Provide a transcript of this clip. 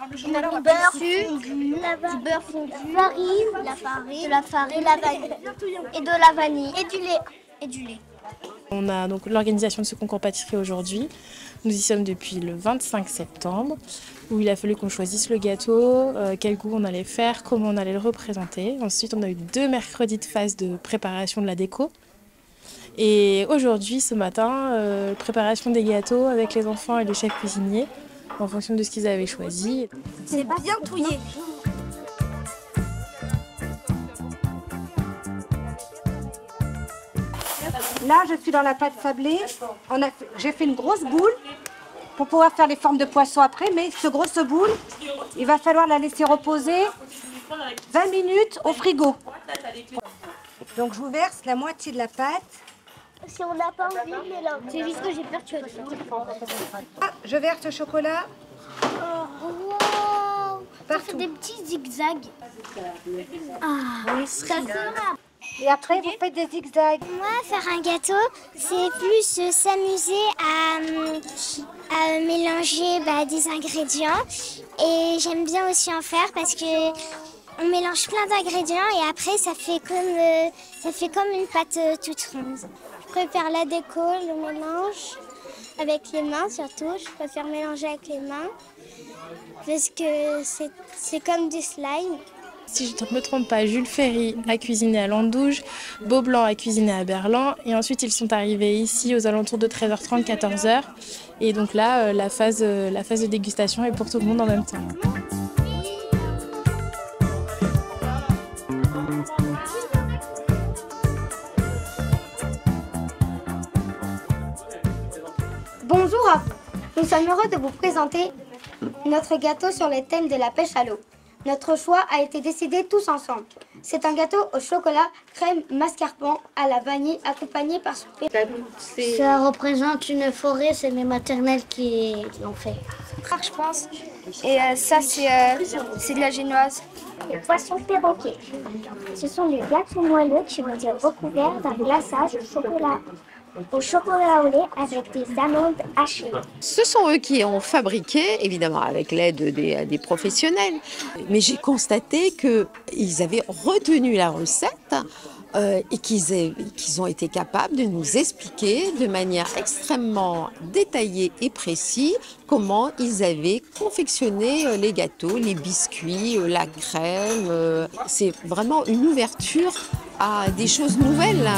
On a du beurre fondu, de la farine, de la vanille et de la vanille et du lait. On a donc l'organisation de ce concours pâtisserie aujourd'hui. Nous y sommes depuis le 25 septembre, où il a fallu qu'on choisisse le gâteau, quel goût on allait faire, comment on allait le représenter. Ensuite, on a eu 2 mercredis de phase de préparation de la déco. Et aujourd'hui, ce matin, préparation des gâteaux avec les enfants et les chefs cuisiniers, en fonction de ce qu'ils avaient choisi. C'est bien touillé. Là, je suis dans la pâte sablée. J'ai fait une grosse boule pour pouvoir faire les formes de poisson après. Mais cette grosse boule, il va falloir la laisser reposer 20 minutes au frigo. Donc, je vous verse la moitié de la pâte. Si on n'a pas envie de mélanger, c'est juste que j'ai peur que tu Je verse le chocolat wow. partout. Des petits zigzags. Ça sera. Et après, vous faites des zigzags. Moi, faire un gâteau, c'est plus s'amuser à mélanger des ingrédients. Et j'aime bien aussi en faire parce que on mélange plein d'ingrédients et après, ça fait comme une pâte toute ronde. Je préfère la déco, le mélange avec les mains surtout. Je préfère mélanger avec les mains parce que c'est comme du slime. Si je ne me trompe pas, Jules Ferry a cuisiné à Landouge, Beaublanc a cuisiné à Berlin et ensuite ils sont arrivés ici aux alentours de 13h30, 14h. Et donc là, la phase de dégustation est pour tout le monde en même temps. Bonjour à vous. Nous sommes heureux de vous présenter notre gâteau sur le thème de la pêche à l'eau. Notre choix a été décidé tous ensemble. C'est un gâteau au chocolat, crème, mascarpone à la vanille accompagné par son péché. Ça représente une forêt, c'est mes maternelles qui l'ont fait. Je pense. Et ça, c'est de la génoise. Les poissons perroquets. Ce sont des glaçons moelleux qui vont être recouverts d'un glaçage au chocolat au lait avec des amandes hachées. Ce sont eux qui ont fabriqué, évidemment avec l'aide des professionnels, mais j'ai constaté qu'ils avaient retenu la recette et qu'ils ont été capables de nous expliquer de manière extrêmement détaillée et précise comment ils avaient confectionné les gâteaux, les biscuits, la crème. C'est vraiment une ouverture à des choses nouvelles.